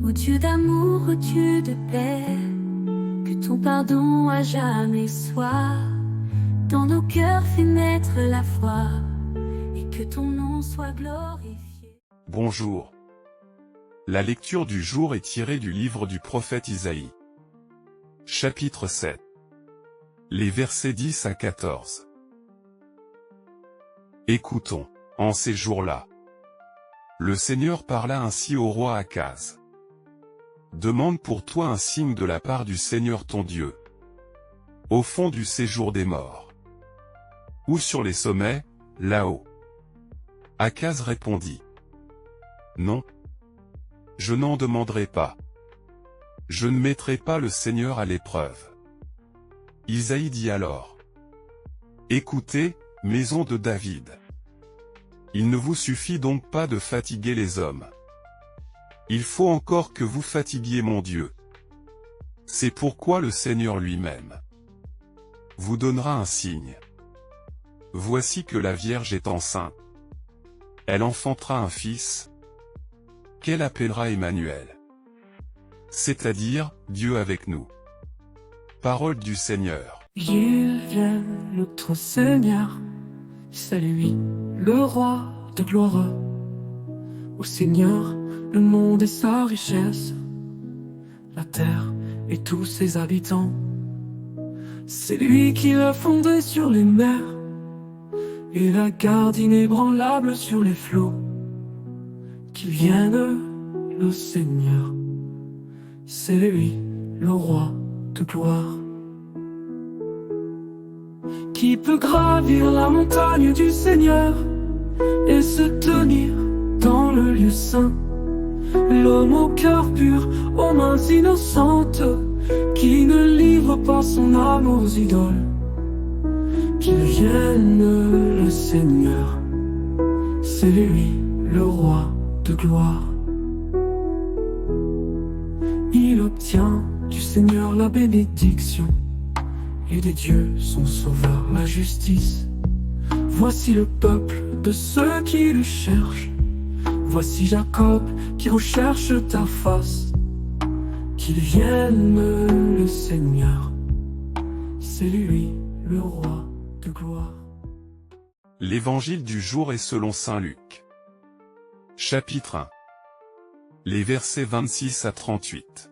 Ô Dieu d'amour, ô Dieu de paix, que ton pardon à jamais soit dans nos cœurs, fait naître la foi, et que ton nom soit glorifié. Bonjour. La lecture du jour est tirée du livre du prophète Isaïe. Chapitre 7. Les versets 10 à 14. Écoutons. En ces jours-là, le Seigneur parla ainsi au roi Akaz. Demande pour toi un signe de la part du Seigneur ton Dieu. Au fond du séjour des morts. Ou sur les sommets, là-haut. Akaz répondit. Non. Je n'en demanderai pas. Je ne mettrai pas le Seigneur à l'épreuve. Isaïe dit alors. Écoutez, maison de David. Il ne vous suffit donc pas de fatiguer les hommes. Il faut encore que vous fatiguiez mon Dieu. C'est pourquoi le Seigneur lui-même vous donnera un signe. Voici que la Vierge est enceinte. Elle enfantera un fils, qu'elle appellera Emmanuel. C'est-à-dire, Dieu avec nous. Parole du Seigneur. Il vient notre Seigneur, c'est lui, le roi de gloire. Au Seigneur, le monde et sa richesse, la terre et tous ses habitants. C'est lui qui l'a fondé sur les mers, et la garde inébranlable sur les flots. Qu'il vienne le Seigneur, c'est lui, le roi de gloire. Qui peut gravir la montagne du Seigneur et se tenir dans le lieu saint? L'homme au cœur pur, aux mains innocentes, qui ne livre pas son âme aux idoles. Qu'il vienne le Seigneur, c'est lui, le roi de gloire. Il obtient du Seigneur la bénédiction, et des dieux son sauveur la justice. Voici le peuple de ceux qui le cherchent. Voici Jacob qui recherche ta face. Qu'il vienne le Seigneur, c'est lui le roi de gloire. L'évangile du jour est selon saint Luc. Chapitre 1. Les versets 26 à 38.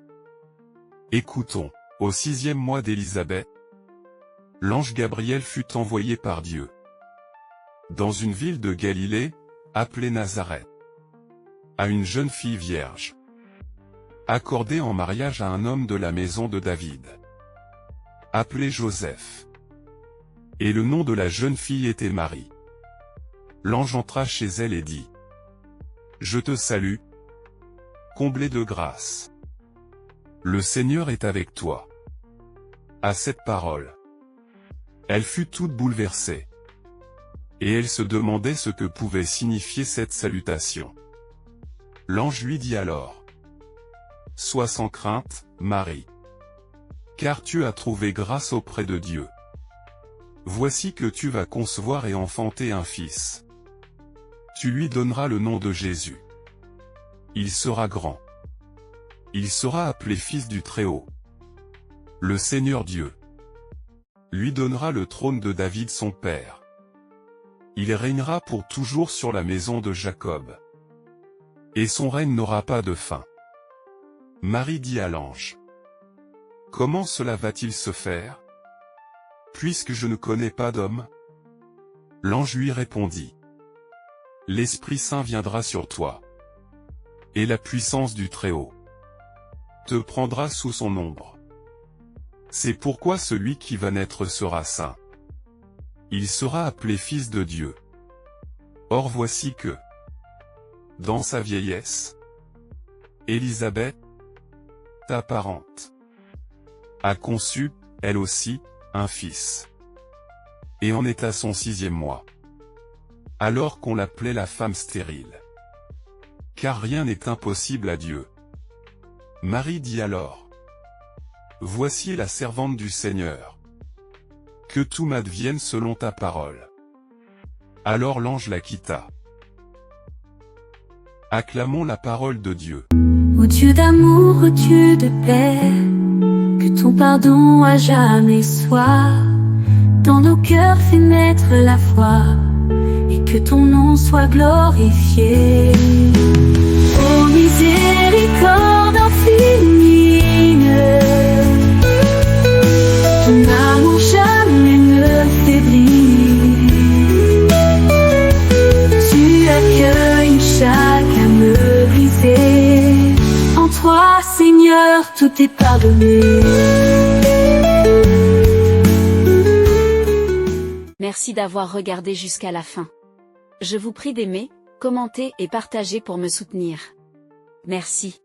Écoutons. Au 6e mois d'Élisabeth, l'ange Gabriel fut envoyé par Dieu dans une ville de Galilée, appelée Nazareth, à une jeune fille vierge, accordée en mariage à un homme de la maison de David, appelé Joseph. Et le nom de la jeune fille était Marie. L'ange entra chez elle et dit: Je te salue, comblée de grâce. Le Seigneur est avec toi. À cette parole, elle fut toute bouleversée. Et elle se demandait ce que pouvait signifier cette salutation. L'ange lui dit alors: Sois sans crainte, Marie, car tu as trouvé grâce auprès de Dieu. Voici que tu vas concevoir et enfanter un fils. Tu lui donneras le nom de Jésus. Il sera grand. Il sera appelé Fils du Très-Haut. Le Seigneur Dieu lui donnera le trône de David son père. Il régnera pour toujours sur la maison de Jacob. Et son règne n'aura pas de fin. Marie dit à l'ange: Comment cela va-t-il se faire, puisque je ne connais pas d'homme? L'ange lui répondit: L'Esprit Saint viendra sur toi, et la puissance du Très-Haut te prendra sous son ombre. C'est pourquoi celui qui va naître sera saint. Il sera appelé Fils de Dieu. Or voici que, dans sa vieillesse, Élisabeth, ta parente, a conçu, elle aussi, un fils. Et en est à son 6e mois. Alors qu'on l'appelait la femme stérile. Car rien n'est impossible à Dieu. Marie dit alors: Voici la servante du Seigneur. Que tout m'advienne selon ta parole. Alors l'ange la quitta. Acclamons la parole de Dieu. Ô Dieu d'amour, ô Dieu de paix, que ton pardon à jamais soit dans nos cœurs, fait naître la foi, et que ton nom soit glorifié. Ô miséricorde infinie, ton amour jamais ne faiblit. Tu accueilles chaque âme brisée. En toi, Seigneur, tout est pardonné. Merci d'avoir regardé jusqu'à la fin. Je vous prie d'aimer, commenter et partager pour me soutenir. Merci.